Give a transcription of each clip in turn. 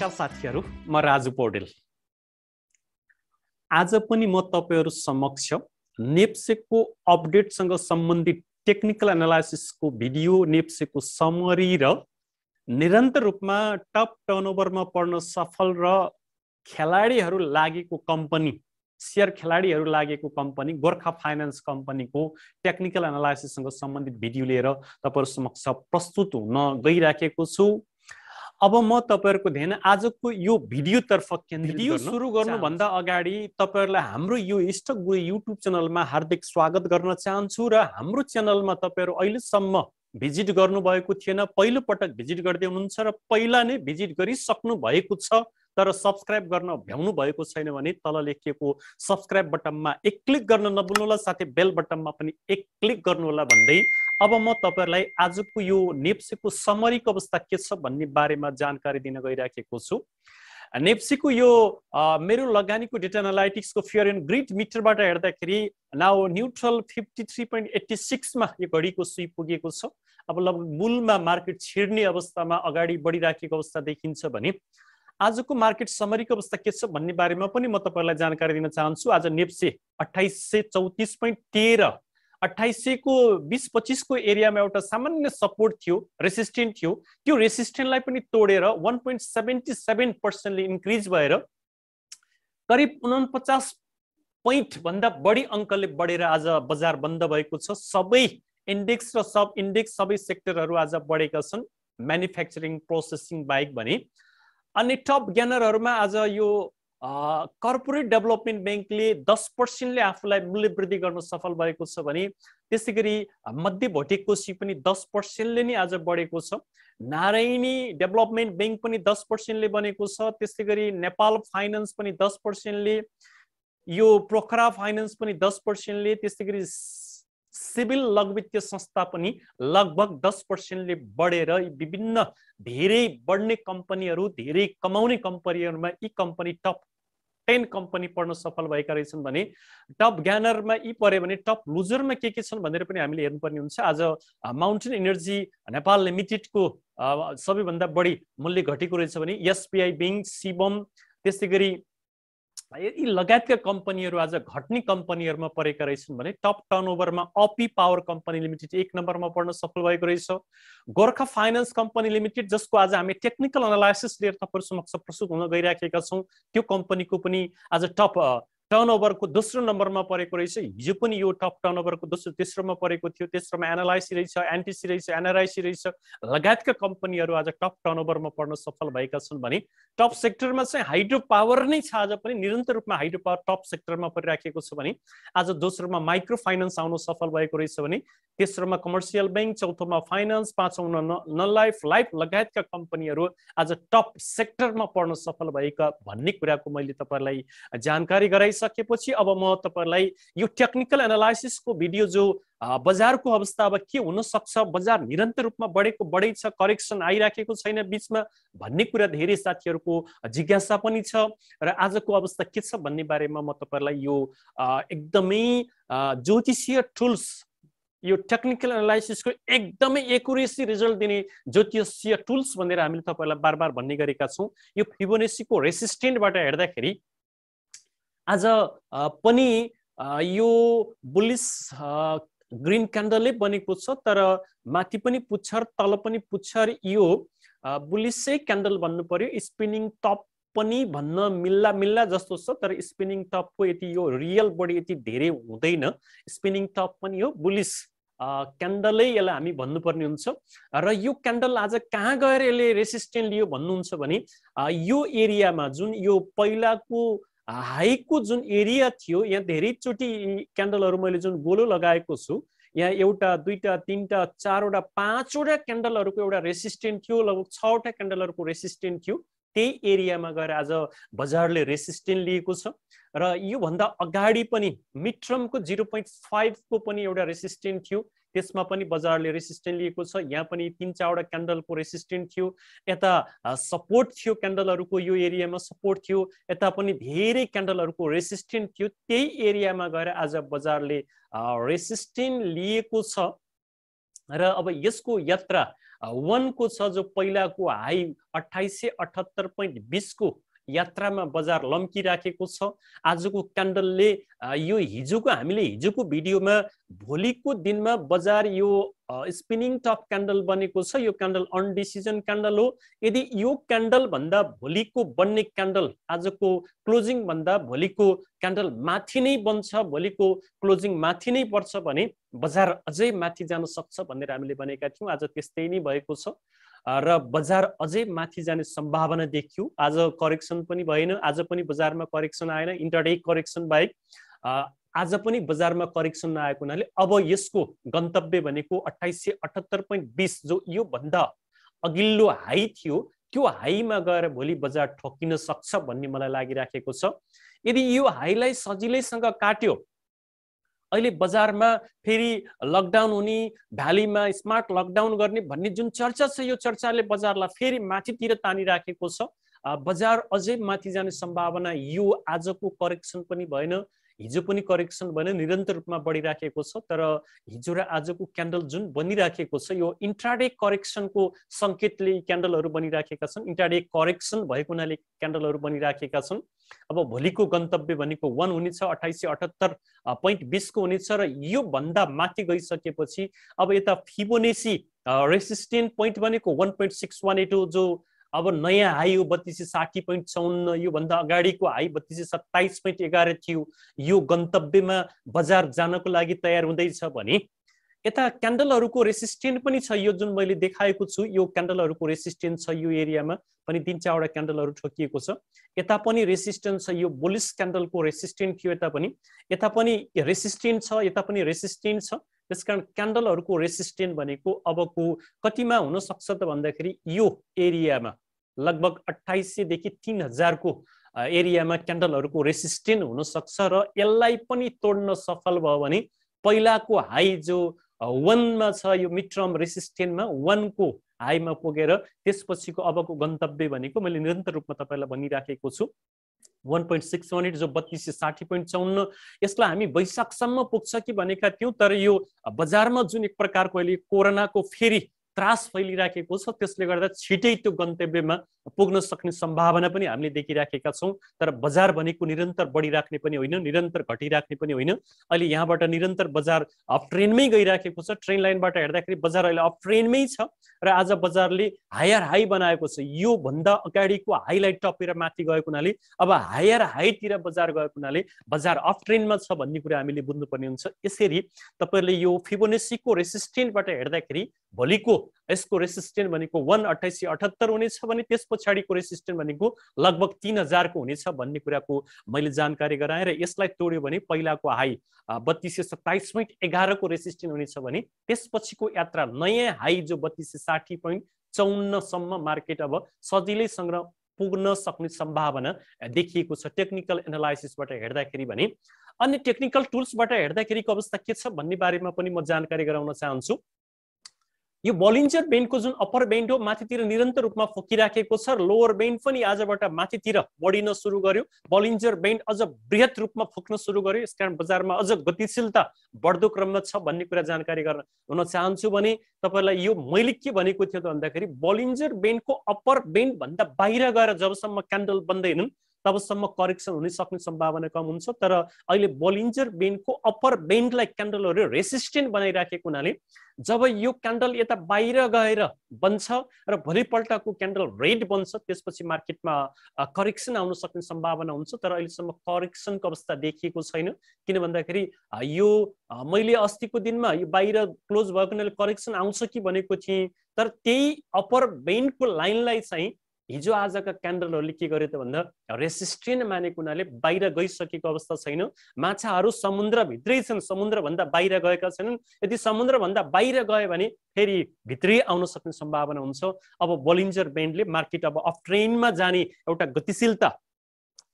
नमस्कार साथीहरू, म राजु पौडेल। आज पनि म तपाईहरु समक्ष नेप्सेको अपडेटसँग सम्बन्धित टेक्निकल एनालाइसिसको भिडियो, नेप्सेको समरी र निरन्तर रूपमा टप टर्नओभरमा पर्न सफल र खेलाडीहरू लागेको कम्पनी, शेयर खेलाडीहरू लागेको कम्पनी गोर्खा फाइनान्स कम्पनीको टेक्निकल एनालाइसिससँग सम्बन्धित भिडियो लिएर तपाईहरु समक्ष प्रस्तुत हुन गइराखेको छु। अब म तपाईहरुको ध्यान आजको यो भिडियो तर्फ केन्द्रित गर्न भिडियो सुरु गर्नुभन्दा अगाडि तपाईहरुलाई हाम्रो यो इष्ट गुरु युट्युब च्यानलमा हार्दिक स्वागत गर्न चाहन्छु र हाम्रो च्यानलमा तपाईहरु अहिलेसम्म भिजिट गर्नुभएको थिएन, पहिलो पटक भिजिट गर्दै हुनुहुन्छ र पहिला नै भिजिट गरिसक्नु भएको छ तर सब्स्क्राइब गर्न भ्याउनु भएको छैन भने तल लेखिएको सब्स्क्राइब बटनमा एक क्लिक गर्न नभुल्नु होला, साथै बेल बटनमा पनि एक क्लिक गर्नु होला भन्दै अब म तपाईहरुलाई आजको यो नेप्सेको समरीको अवस्था के छ भन्ने बारेमा जानकारी दिन गइराखेको छु। नेप्सेको यो मेरो लगानीको डेटा एनालाइटिक्सको फियर एन्ड ग्रिड मिटरबाट हेर्दाखेरि नाउ न्यूट्रल 53.86 मा यो घडीको सुई पुगेको छ। अब लगभग बुलमा मार्केट छिर्ने अवस्थामा अगाडि बढिराखेको अवस्था देखिन्छ भने आजको मार्केट समरीको अवस्था के छ भन्ने बारेमा पनि म तपाईहरुलाई जानकारी दिन चाहन्छु। आज नेप्से 2834.13 2800 को 20-25 को एरियामा एउटा सामान्य सपोर्ट थियो, रेसिस्टेन्ट थियो। त्यो रेसिस्टेन्टलाई पनि तोडेर 1.77% ले इन्क्रिज भएर करिब 49 पोइन्ट भन्दा बढी अंकले बढेर आज बजार बन्द भएको छ। सबै इन्डेक्स र सब इन्डेक्स सबै सेक्टरहरू आज बढेका छन्, म्यानुफ्याक्चरिङ प्रोसेसिङ बाहेक भने। अनि टप गेनरहरुमा आज यो कर्पोरेट डेभलपमेन्ट बैंकले 10% ले आफूलाई मूल्य वृद्धि गर्न सफल भएको छ भने त्यसैगरी मध्य भौतिक कोषी पनि 10% ले नै आज बढेको छ। नारायणी डेभलपमेन्ट बैंक पनि 10% ले बनेको छ। त्यसैगरी नेपाल फाइनान्स पनि 10% ले, यो प्रोखरा फाइनान्स पनि 10% ले, त्यसैगरी सिभिल लघुवित्तीय संस्था पनि लगभग 10% ले बढेर विभिन्न धेरै बढ्ने कम्पनीहरू, धेरै कमाउने कम्पनीहरूमा यी कम्पनी टप 10 कम्पनी पर्न सफल भएका रहेछन् भने टप गेनरमा यी परे भने टप लुजरमा के छन् भनेर पनि हामीले हेर्नुपर्ने हुन्छ। आज माउन्टेन एनर्जी नेपाल लिमिटेडको सबैभन्दा बढी मूल्य घटेको रहेछ भने एसबीआई बैंक, शिवम, त्यसैगरी यी लगायतका कम्पनीहरू आज घट्ने कम्पनीहरूमा परेका रहेछन् भने टप टर्नओभरमा अपी पावर कम्पनी लिमिटेड 1 नम्बरमा पर्न सफल भएको रहेछ। गोर्खा फाइनान्स कम्पनी लिमिटेड जसको आज हामी टेक्निकल एनालाइसिस लिएर तपाईहरु समक्ष प्रस्तुत हुन गइराखेका छौं, त्यो कम्पनीको पनि आज टप टर्नओभरको दोस्रो नम्बरमा परेको रहेछ। हिजो पनि यो टप टर्नओभरको दोस्रो तेस्रोमा परेको थियो। तेस्रोमा एनालाइसी रहेछ, एनटीसी रहेछ, एनआरआईसी रहेछ, लगायतका कम्पनीहरू आज टप टर्नओभरमा पर्न सफल भएका छन् भने टप सेक्टरमा चाहिँ हाइड्रो पावर नै छ। आज पनि निरन्तर रूपमा हाइड्रो पावर टप सेक्टरमा परिराखेको छ भने आज दोस्रोमा माइक्रो फाइनान्स आउन सफल भएको रहेछ भने तेस्रोमा कमर्सियल बैंक, चौथोमा फाइनान्स, पाँचौंमा नन लाइफ, लाइफ लगायतका कम्पनीहरू आज टप सेक्टरमा पर्न सफल भएका भन्ने कुराको मैले तपाईहरुलाई जानकारी गराइसकेपछि अब म तपाईहरुलाई यो टेक्निकल एनालाइसिसको भिडियो जो बजारको अवस्था अब के हुन सक्छ, बजार निरन्तर रूपमा बढेको बढै छ, करेक्सन आइराखेको छैन बीचमा भन्ने कुरा धेरै साथीहरुको जिज्ञासा पनि छ र आजको अवस्था के छ भन्ने बारेमा म तपाईहरुलाई यो एकदमै ज्योतिषीय टुल्स, यो टेक्निकल एनालाइसिसको एकदमै एक्युरेसी रिजल्ट दिने ज्योतिषीय टुल्स भनेर हामीले तपाईहरुलाई बार-बार भन्ने गरेका छौं। यो फिबोनाचीको रेसिस्टेन्टबाट हेर्दाखेरि आज पनि यो बुलिश ग्रीन क्यान्डलले बनेको छ तर माथि पनि पुच्छर तल पनि पुच्छर, यो बुलिशै क्यान्डल भन्नु पर्यो। स्पिनिङ टप पनि भन्न मिल्ला जस्तो छ तर स्पिनिङ टपको यति यो रियल बडी यति धेरै हुँदैन। स्पिनिङ टप पनि हो, बुलिश क्यान्डलै यसलाई हामी भन्नुपर्ने हुन्छ र यो क्यान्डल आज कहाँ गएर यसले रेसिस्टेन्ट लियो भन्नुहुन्छ भने यो एरियामा जुन यो पहिलाको हाईको जुन एरिया थियो, यहाँ धेरैचोटि क्यान्डलहरू मैले जुन गोलो लगाएको छु, यहाँ एउटा, दुईटा, तीनटा, चारवटा, पाँचवटा क्यान्डलहरूको एउटा रेसिस्टेन्ट थियो, लगभग 6 वटा क्यान्डलहरूको रेसिस्टेन्ट थियो। त्यही एरियामा गएर आज बजारले रेसिस्टेन्ट लिएको छ र यो भन्दा अगाडि पनि मिड टर्मको 0.5 को पनि एउटा रेसिस्टेन्ट थियो, त्यसमा पनि बजारले रेसिस्टेन्ट लिएको छ। यहाँ पनि 3-4 वटा क्यान्डलको रेसिस्टेन्ट थियो, यता सपोर्ट थियो, क्यान्डलहरूको यो एरियामा सपोर्ट थियो, यता पनि धेरै क्यान्डलहरूको रेसिस्टेन्ट थियो। त्यही एरियामा गएर आज बजारले रेसिस्टेन्ट लिएको छ र अब यसको यात्रा 1 को छ जो पहिलाको हाई 2878.20 को यात्रामा बजार लम्किराखेको छ। आजको क्यान्डलले यो हिजोको हामीले हिजोको भिडियोमा भोलिको दिनमा बजार यो स्पिनिङ टप क्यान्डल बनेको छ। यो क्यान्डल अनडिसिजन क्यान्डल हो। यदि यो क्यान्डल भन्दा भोलिको बन्ने क्यान्डल आजको क्लोजिङ भन्दा भोलिको क्यान्डल माथि नै बन्छ, भोलिको क्लोजिङ माथि नै पर्छ भने बजार अझै माथि जान सक्छ भनेर हामीले भनेका थियौँ। आज त्यस्तै नै भएको छ र बजार अझै माथि जाने सम्भावना देखियो। आज करेक्सन पनि भएन, आज पनि बजारमा करेक्सन आएन, इन्टरडे करेक्सन बाहेक आज पनि बजारमा करेक्सन नआएको हुनाले अब यसको गन्तव्य भनेको 2878.20 जो यो भन्दा अघिल्लो हाई थियो, त्यो हाईमा गएर भोलि बजार ठोकिन सक्छ भन्ने मलाई लागिराखेको छ। यदि यो हाईलाई सजिलैसँग काट्यो, अहिले बजारमा फेरि लकडाउन हुने, भ्यालीमा स्मार्ट लकडाउन गर्ने भन्ने जुन चर्चा छ, यो चर्चाले बजारलाई फेरि माथितिर तानिराखेको छ। बजार अझै माथि जाने सम्भावना यो आजको करेक्सन पनि भएन, हिजो पनि करेक्सन भएन, निरन्तर रूपमा बढिराखेको छ। तर हिजो र आजको क्यान्डल जुन बनिराखेको छ यो इन्ट्राडे करेक्सनको सङ्केतले क्यान्डलहरू बनिराखेका छन्। इन्ट्राडे करेक्सन भएको हुनाले क्यान्डलहरू बनिराखेका छन्। अब भोलिको गन्तव्य भनेको 1 हुनेछ, 2878.20 को हुनेछ र यो भन्दा माथि गइसकेपछि अब यता फिबोनेसी रेसिस्टेन्ट पोइन्ट भनेको 1.6182 हो, जो अब नयाँ हाई हो 3260.54, यो भन्दा अगाडिको हाई 3227.11 थियो। यो गन्तव्यमा बजार जानको लागि तयार हुँदैछ भने यता क्यान्डलहरूको रेसिस्टेन्ट पनि छ। यो जुन मैले देखाएको छु यो क्यान्डलहरूको रेसिस्टेन्ट छ, यो एरियामा पनि 3-4 क्यान्डलहरू ठोकिएको छ। यता पनि रेसिस्टेन्ट छ, यो बुलिस क्यान्डलको रेसिस्टेन्ट थियो, यता पनि रेसिस्टेन्ट छ, यता पनि रेसिस्टेन्ट छ। त्यसकारण क्यान्डलहरूको रेसिस्टेन्ट भनेको अबको कतिमा हुन सक्छ त भन्दाखेरि यो एरियामा लगभग 2800 देखि 3000 को एरियामा क्यान्डलहरूको रेसिस्टेन्ट हुन सक्छ र यसलाई पनि तोड्न सफल भयो भने पहिलाको हाई जो 1 मा छ, यो मिड टर्म रेसिस्टेन्टमा 1 को हाईमा पुगेर त्यसपछिको अबको गन्तव्य भनेको मैले निरन्तर रूपमा तपाईलाई भनिराखेको छु 1.618 जो 3260.54, यसलाई हामी वैशाखसम्म पुग्छ कि भनेका थियौं। तर यो बजारमा जुन एक प्रकारको अहिले कोरोनाको फेरि त्रास फैलिराखेको छ त्यसले गर्दा छिटै त्यो गन्तव्यमा पुग्न सक्ने सम्भावना पनि हामीले देखिराखेका छौं। तर बजार भनेको निरन्तर बढिराख्ने पनि होइन, निरन्तर घटिराख्ने पनि होइन। अहिले यहाँबाट निरन्तर बजार अप ट्रेन्डमै गइराखेको छ। ट्रेन लाइनबाट हेर्दाखेरि बजार अहिले अप ट्रेन्डमै छ र आज बजारले हायर हाई बनाएको छ। यो भन्दा अगाडिको हाईलाई टपेर माथि गएको हुनाले अब हायर हाईतिर बजार गएको हुनाले बजार अप ट्रेन्डमा छ भन्ने कुरा हामीले बुझ्नुपर्ने हुन्छ। यसरी तपाईहरुले यो फिबोनाचीको रेसिस्टेन्टबाट हेर्दाखेरि भोलिको यसको रेसिस्टेन्ट भनेको 1.2878 हुनेछ भने त्यस पछाडिको रेसिस्टेन्ट भनेको लगभग 3000 को हुनेछ भन्ने कुराको मैले जानकारी गराएँ र यसलाई तोड्यो भने पहिलाको हाई 3227.11 को रेसिस्टेन्ट हुनेछ भने त्यसपछिको यात्रा नयाँ हाई जो 3260.54 सम्म मार्केट अब सजिलैसँग पुग्न सक्ने सम्भावना देखिएको छ टेक्निकल एनालाइसिसबाट हेर्दाखेरि। भने अन्य टेक्निकल टुल्सबाट हेर्दाखेरिको अवस्था के छ भन्ने बारेमा पनि म जानकारी गराउन चाहन्छु। यो बोलिन्जर बेन्डको जुन अप्पर बेन्ड हो माथितिर निरन्तर रूपमा फुकिराखेको छ र लोअर बेन्ड पनि आजबाट माथितिर बढिन सुरु गर्यो। बोलिन्जर बेन्ड अझ बृहत रूपमा फुक्न सुरु गर्यो। यसकारण बजारमा अझ गतिशीलता बढ्दो क्रममा छ भन्ने कुरा जानकारी गर्न चाहन्छु। भने तपाईलाई यो मैले के भनेको थियो त भन्दाखेरि बोलिन्जर बेन्डको अप्पर बेन्ड भन्दा बाहिर गएर जबसम्म क्यान्डल बन्दैनन् तबसम्म करेक्सन हुने सक्ने सम्भावना कम हुन्छ। तर अहिले बोलिन्जर बेन्डको अप्पर बेन्डलाई क्यान्डलहरुले रेसिस्टेन्ट बनाइराखेको हुनाले जब यो क्यान्डल यता बाहिर गएर बन्छ र भोलिपल्टको क्यान्डल रेड बन्छ त्यसपछि मार्केटमा करेक्सन आउन सक्ने सम्भावना हुन्छ। तर अहिलेसम्म करेक्सनको अवस्था देखिएको छैन। किन भन्दाखेरि यो मैले अस्तिको दिनमा यो बाहिर क्लोज भएको हुनाले करेक्सन आउँछ कि भनेको थिएँ। तर त्यही अप्पर बेन्डको लाइनलाई चाहिँ हिजो आजका क्यान्डलहरुले के गर्यो त भन्दा रेसिस्टेन्ट मानेको हुनाले बाहिर गइसकेको अवस्था छैन। माछाहरू समुद्र भित्रै छन्, समुद्र भन्दा बाहिर गएका छैनन्। यदि समुद्र भन्दा बाहिर गए भने फेरि भित्रै आउन सक्ने सम्भावना हुन्छ। अब बोलिन्जर बेन्डले मार्केट अब अफ ट्रेन्डमा जाने एउटा गतिशीलता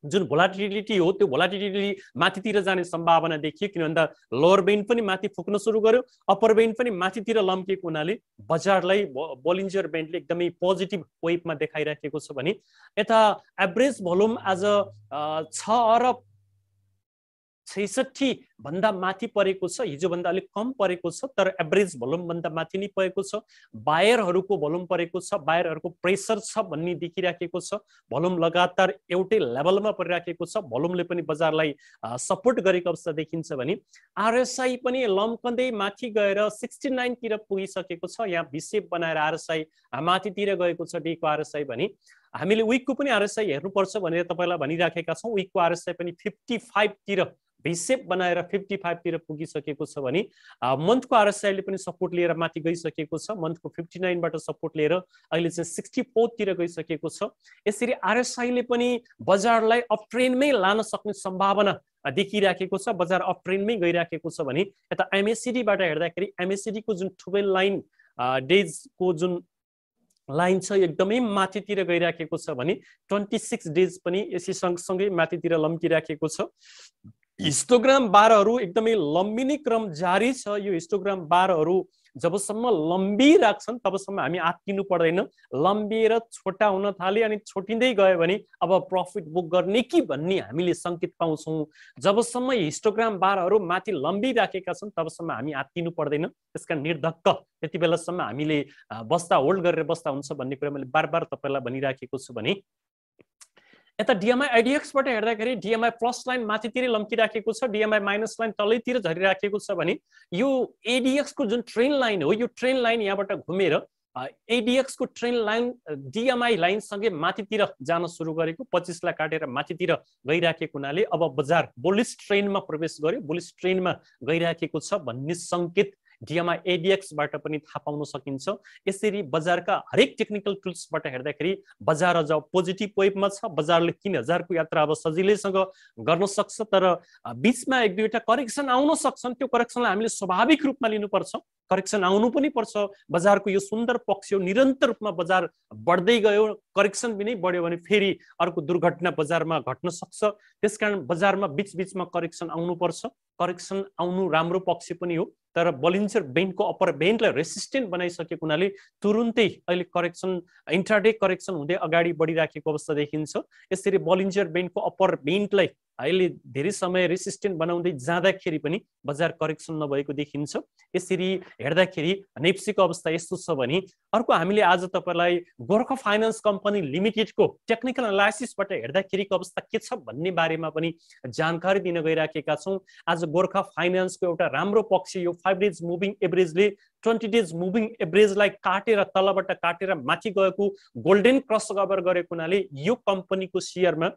जुन भोलाटिलिटी हो त्यो भोलाटिलिटी माथितिर जाने सम्भावना देखियो। किन भन्दा लोअर बेन्ड पनि माथि फुक्न सुरु गर्यो, अप्पर बेन्ड पनि माथितिर लम्किएको हुनाले बजारलाई बोलिन्जर बेन्डले एकदमै पोजिटिभ वेभमा देखाइराखेको छ। भने यता एभरेज भोल्युम आज 6 अरब 66 भन्दा माथि परेको छ, हिजो भन्दा अलिक कम परेको छ, तर एभरेज भोल्युम भन्दा माथि नै परेको छ। बायरहरूको भोल्युम परेको छ, बायरहरूको प्रेसर छ भन्ने देखिराखेको छ। भोल्युम लगातार एउटै लेभलमा परिराखेको छ, भोल्युमले पनि बजारलाई सपोर्ट गरेको अवस्था देखिन्छ भने आरएसआई पनि लम्कँदै माथि गएर 69 तिर पुगिसकेको छ। यहाँ भिसेप बनाएर आरएसआई माथितिर गएको छ डेको आरएसआई भने हामीले विकको पनि आरएसआई हेर्नुपर्छ भनेर तपाईलाई भनिराखेका छौँ। विकको आरएसआई पनि 55 तिर भिसेप बनाएर 55 तिर पुगिसकेको छ भने मन्थको आरएसआईले पनि सपोर्ट लिएर माथि गइसकेको छ। मन्थको 59 बाट सपोर्ट लिएर अहिले चाहिँ 64 तिर गइसकेको छ। यसरी आरएसआईले पनि बजारलाई अप ट्रेन्डमै लान सक्ने सम्भावना देखिराखेको छ। बजार अप ट्रेन्डमै गइराखेको छ भने यता एमएसिडी बाट हेर्दाखेरि एमएसिडी को जुन 12 लाइन डेज को जुन लाइन छ एकदमै माथितिर गइराखेको छ भने 26 डेज पनि यसै सँगसँगै माथितिर लम्किराखेको छ। हिस्टोग्राम बारहरू एकदमै लम्बिने क्रम जारी छ। यो हिस्टोग्राम बारहरू जबसम्म लम्बिराख्छन् तबसम्म हामी आत्तिनु पर्दैन। लम्बिएर छोटा हुन थाले अनि छोटिँदै गयो भने अब प्रफिट बुक गर्ने कि भन्ने हामीले सङ्केत पाउँछौँ। जबसम्म हिस्टोग्राम बारहरू माथि लम्बिराखेका छन् तबसम्म हामी आत्तिनु पर्दैन। त्यसका निर्धक्क त्यति बेलासम्म हामीले बस्दा होल्ड गरेर बस्दा हुन्छ भन्ने कुरा मैले बार बार तपाईँलाई भनिराखेको छु भने यता डिएमआई आइडिएक्स बाट हेर्दाखेरि डिएमआई प्लस लाइन माथितिर लम्किराखेको छ, डिएमआई माइनस लाइन तलैतिर झरिराखेको छ भने यो एडिएक्स को जुन ट्रेन लाइन हो यो ट्रेन लाइन यहाँबाट घुमेर एडिएक्स को ट्रेन लाइन डिएमआई लाइन सँगै माथितिर जान सुरु गरेको 25 लाई काटेर माथितिर गइराखेको हुनाले अब बजार बुलिश ट्रेनमा प्रवेश गर्यो, बुलिश ट्रेनमा गइराखेको छ भन्ने संकेत डिएमआई एडिएक्स बाट पनि थाहा पाउन सकिन्छ। यसरी बजारका हरेक टेक्निकल टुल्स बाट हेर्दाखेरि बजार अझ पोजिटिभ वेभमा छ। बजारले 3000 को यात्रा अब सजिलैसँग गर्न सक्छ, तर बीचमा एक दुईवटा करेक्सन आउन सक्छन्। त्यो करेक्सनलाई हामीले स्वाभाविक रूपमा लिनुपर्छ। करेक्सन आउनु पनि पर्छ। बजारको यो सुन्दर पक्ष हो, निरन्तर रूपमा बजार बढ्दै गयो, करेक्सन पनि बढ्यो भने फेरि अर्को दुर्घटना बजारमा घट्न सक्छ। त्यसकारण बजारमा बीचबीचमा करेक्सन आउनुपर्छ। करेक्सन आउनु राम्रो पक्ष पनि हो, तर बोलिन्जर बेन्डको अप्पर बेन्डलाई रेसिस्टेन्ट बनाइसकेको हुनाले तुरुन्तै अहिले करेक्सन इन्ट्राडे करेक्सन हुँदै अगाडि बढिराखेको अवस्था देखिन्छ। यसरी बोलिन्जर बेन्डको अप्पर बेन्डलाई अहिले धेरै समय रेसिस्टेन्ट बनाउँदै जाँदाखेरि पनि बजार करेक्सन नभएको देखिन्छ। यसरी हेर्दाखेरि नेप्सीको अवस्था यस्तो छ भने अर्को हामीले आज तपाईलाई गोर्खा फाइनान्स कम्पनी लिमिटेडको टेक्निकल एनालाइसिसबाट हेर्दाखेरिको अवस्था के छ भन्ने बारेमा पनि जानकारी दिन गइराखेका छौँ। आज गोर्खा फाइनान्सको एउटा राम्रो पक्ष यो 5 डेज मुभिङ एभरेजले 20 डेज मुभिङ एभरेजलाई काटेर तलबाट काटेर माथि गएको गोल्डन क्रस ओभर गरेको हुनाले यो कम्पनीको शेयरमा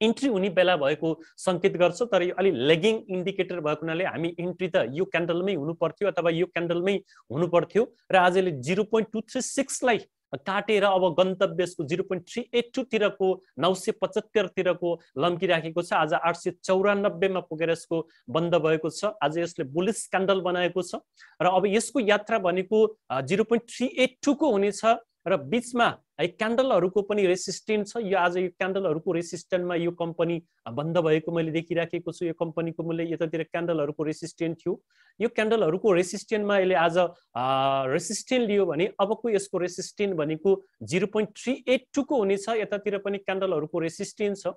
इन्ट्री हुने बेला भएको संकेत गर्छ। तर यो अलि लेगिङ इन्डिकेटर भएको हुनाले हामी इन्ट्री त यो क्यान्डलमै हुनु पर्थ्यो अथवा यो क्यान्डलमै हुनु पर्थ्यो र आजले 0.236 लाई काटेर अब गन्तव्यको 0.382 तिरको 975 तिरको लम्किराखेको छ। आज 894 मा पुगेर यसको बन्द भएको छ। आज यसले बुलिश क्यान्डल बनाएको छ र अब यसको यात्रा भनेको 0.382 को हुनेछ र बीचमा क्यान्डलहरूको पनि रेसिस्टेन्ट छ। यो आज यो क्यान्डलहरूको रेसिस्टेन्टमा यो कम्पनी बन्द भएको मैले देखिराखेको छु। यो कम्पनीको मूल्य यतातिर क्यान्डलहरूको रेसिस्टेन्ट थियो। यो क्यान्डलहरूको रेसिस्टेन्टमा यसले आज रेसिस्टेन्ट लियो भने अबको यसको रेसिस्टेन्ट भनेको 0.382 को हुनेछ। यतातिर पनि क्यान्डलहरूको रेसिस्टेन्ट छ,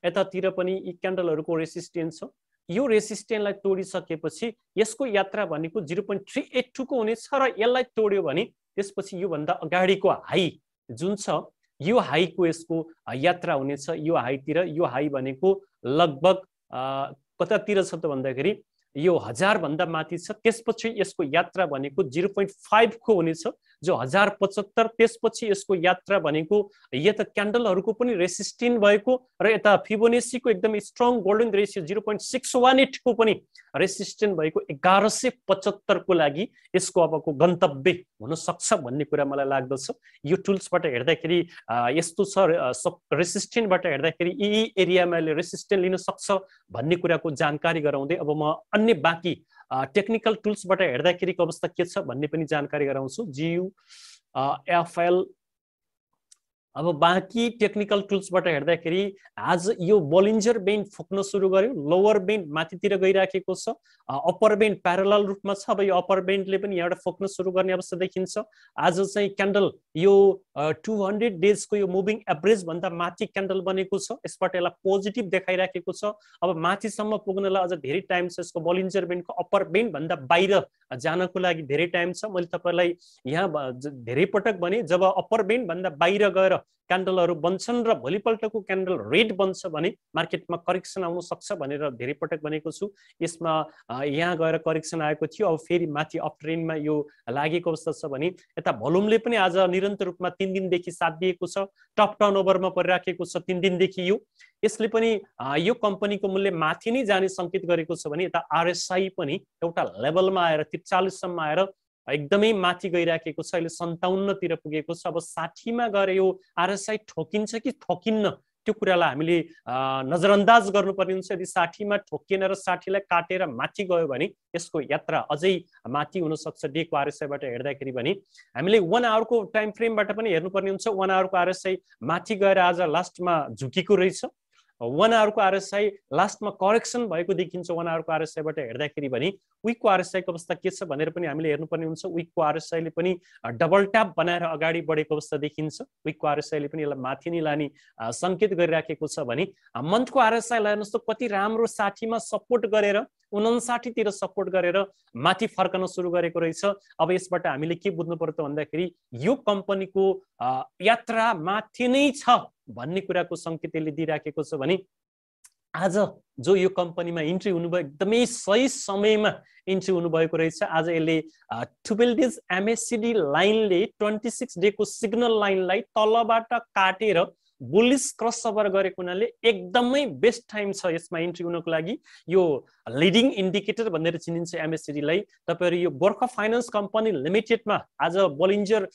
यतातिर पनि यी क्यान्डलहरूको रेसिस्टेन्ट छ। यो रेसिस्टेन्टलाई तोडिसकेपछि यसको यात्रा भनेको 0.382 को हुनेछ र यसलाई तोड्यो भने त्यसपछि यो भन्दा अगाडिको हाई जुन छ यो हाईको यसको यात्रा हुनेछ। यो हाईतिर यो हाई भनेको लगभग कतातिर छ त भन्दाखेरि यो 1000 भन्दा माथि छ। त्यसपछि यसको यात्रा भनेको 0.5 को हुनेछ जो 1075। त्यसपछि यसको यात्रा भनेको यता क्यान्डलहरूको पनि रेसिस्टेन्ट भएको र यता फिबोनाचीको एकदमै स्ट्रङ गोल्डन रेसियो 0.618 को पनि रेसिस्टेन्ट भएको 1175 को लागि यसको अबको गन्तव्य हुन सक्छ भन्ने कुरा मलाई लाग्दछ। यो टुल्सबाट हेर्दाखेरि यस्तो छ। रेसिस्टेन्टबाट हेर्दाखेरि यी एरियामा रेसिस्टेन्ट लिन सक्छ भन्ने कुराको जानकारी गराउँदै अब म अन्य बाँकी टेक्निकल टुल्सबाट हेर्दाखेरिको अवस्था के छ भन्ने पनि जानकारी गराउँछु। जियु एफएल अब बाँकी टेक्निकल टुल्सबाट हेर्दाखेरि आज यो बोलिन्जर बेन्ड फुक्न सुरु गर्यो, लोवर बेन्ड माथितिर गइराखेको छ, अप्पर बेन्ड प्यारलल रूपमा छ। अब यो अप्पर बेन्डले पनि यहाँबाट फुक्न सुरु गर्ने अवस्था देखिन्छ। आज चाहिँ क्यान्डल यो 200 डेजको यो मुभिङ एभरेज भन्दा माथि क्यान्डल बनेको छ, यसबाट यसलाई पोजिटिभ देखाइराखेको छ। अब माथिसम्म पुग्नलाई अझ धेरै टाइम छ, यसको बोलिन्जर बेन्डको अप्पर बेन्ड भन्दा बाहिर जानको लागि धेरै टाइम छ। मैले तपाईलाई यहाँ धेरै पटक भने जब अप्पर बेन्ड भन्दा बाहिर गएर क्यान्डलहरू बन्छन् र भोलिपल्टको क्यान्डल रेड बन्छ भने मार्केटमा करेक्सन आउन सक्छ भनेर धेरै पटक भनेको छु। यसमा यहाँ गएर करेक्सन आएको थियो, अब फेरि माथि अप ट्रेन्डमा यो लागेको अवस्था छ भने यता भोल्युमले पनि आज निरन्तर रूपमा 3 दिनदेखि साथ दिएको छ, टप टर्नओभरमा परिराखेको छ 3 दिनदेखि। यसले पनि यो कम्पनीको मूल्य माथि नै जाने संकेत गरेको छ भने यता आरएसआई पनि एउटा लेभलमा आएर 43 सम्म आएर एकदमै माथि गइराखेको छ। अहिले 57 तिर पुगेको छ। अब 60 मा गएर यो आरएसआई ठोकिन्छ कि ठोकिन्न त्यो कुरालाई हामीले नजरअन्दाज गर्नुपर्ने हुन्छ। यदि 60 मा ठोकिएन र 60 लाई काटेर माथि गयो भने यसको यात्रा अझै माथि हुन सक्छ। डेको आरएसआईबाट हेर्दाखेरि पनि हामीले 1 आवरको टाइम फ्रेमबाट पनि हेर्नुपर्ने हुन्छ। 1 आवरको आरएसआई माथि गएर आज लास्टमा झुकेको रहेछ। 1 आवरको आरएसआई लास्टमा करेक्सन भएको देखिन्छ। 1 आवरको आरएसआईबाट हेर्दाखेरि पनि विकको आरएसआईको अवस्था के छ भनेर पनि हामीले हेर्नुपर्ने हुन्छ। विकको आरएसआईले पनि डबल ट्याप बनाएर अगाडि बढेको अवस्था देखिन्छ। विकको आरएसआईले पनि यसलाई माथि नै लाने संकेत गरिराखेको छ भने मन्थको आरएसआईलाई हेर्नुहोस् त कति राम्रो 60 मा सपोर्ट गरेर 59 तिर सपोर्ट गरेर माथि फर्कन सुरु गरेको रहेछ। अब यसबाट हामीले के बुझ्नु पर्यो त भन्दाखेरि यो कम्पनीको यात्रा माथि नै छ भन्ने कुराको संकेत यसले दिइराखेको छ भने आज जो यो कम्पनीमा इन्ट्री हुनुभयो एकदमै सही समयमा इन्ट्री हुनुभएको रहेछ। आज यसले 12 डेज एमएससीडी लाइनले 26 डेको सिग्नल लाइनलाई तलबाट काटेर बुलिश क्रसओभर गरेको हुनाले एकदमै बेस्ट टाइम छ यसमा इन्ट्री हुनको लागि। यो लिडिङ इन्डिकेटर भनेर चिनिन्छ एमएससीडी लाई। तपाईहरु यो गोर्खा फाइनान्स कम्पनी लिमिटेडमा आज बोलिन्जर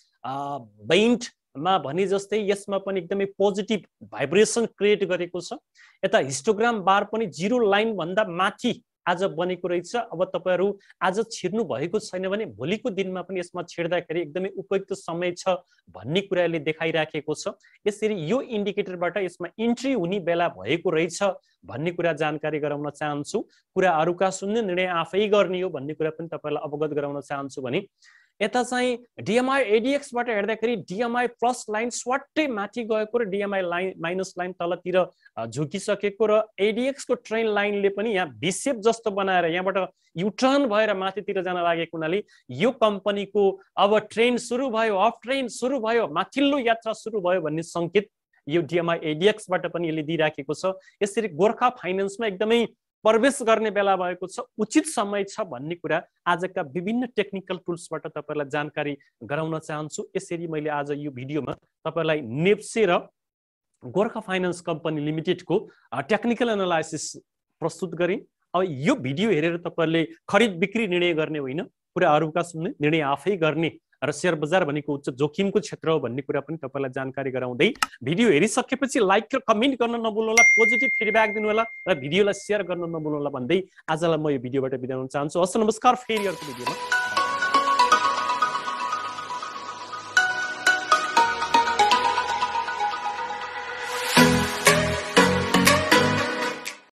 बेन्ड मा भने जस्तै यसमा पनि एकदमै पोजिटिभ भाइब्रेसन क्रिएट गरेको छ। यता हिस्टोग्राम बार पनि 0 लाइन भन्दा माथि आज बनेको रहेछ। अब तपाईहरु आज छिर्नु भएको छैन भने भोलिको दिनमा पनि यसमा छिर्दाखेरि एकदमै उपयुक्त समय छ भन्ने कुराले देखाइराखेको छ। यसरी यो इन्डिकेटरबाट यसमा इन्ट्री हुने बेला भएको रहेछ भन्ने कुरा जानकारी गराउन चाहन्छु। कुराहरुका सुन्ने निर्णय आफै गर्ने हो भन्ने कुरा पनि तपाईलाई अवगत गराउन चाहन्छु भने यता चाहिँ डीएमआई एडीएक्स बाट हेर्दाखेरि डीएमआई प्लस लाइन स्वाट्टै माथि गएको र डीएमआई लाइन माइनस लाइन तलतिर झुकिसकेको र एडीएक्स को ट्रेन लाइनले पनि यहाँ भिसेप जस्तो बनाएर यहाँबाट युटर्न भएर माथितिर जान लागेको हुनाले यो कम्पनीको अब ट्रेन सुरु भयो, अफ ट्रेन सुरु भयो, माथिल्लो यात्रा सुरु भयो भन्ने संकेत यो डीएमआई एडीएक्स बाट पनि यसले दिइराखेको छ। यसरी गोर्खा फाइनान्समा एकदमै प्रवेश गर्ने बेला भएको छ, उचित समय छ भन्ने कुरा आजका विभिन्न टेक्निकल टुल्सबाट तपाईलाई जानकारी गराउन चाहन्छु। यसरी मैले आज यो भिडियोमा तपाईलाई नेप्से र गोर्खा फाइनान्स कम्पनी लिमिटेडको टेक्निकल एनालाइसिस प्रस्तुत गरेँ। अब यो भिडियो हेरेर तपाईहरुले खरिद बिक्री निर्णय गर्ने होइन, कुराहरुका सुन्ने निर्णय आफै गर्ने र शेयर बजार भनेको उच्च जोखिमको क्षेत्र हो भन्ने कुरा पनि तपाईलाई जानकारी गराउँदै भिडियो हेरिसकेपछि लाइक र कमेन्ट गर्न नभुल्नु होला, पोजिटिभ फिडब्याक दिनु होला र भिडियोलाई शेयर गर्न नभुल्नु होला भन्दै आजलाई म यो भिडियोबाट बिदा हुन चाहन्छु। हस् नमस्कार, फेरि अर्को भिडियोमा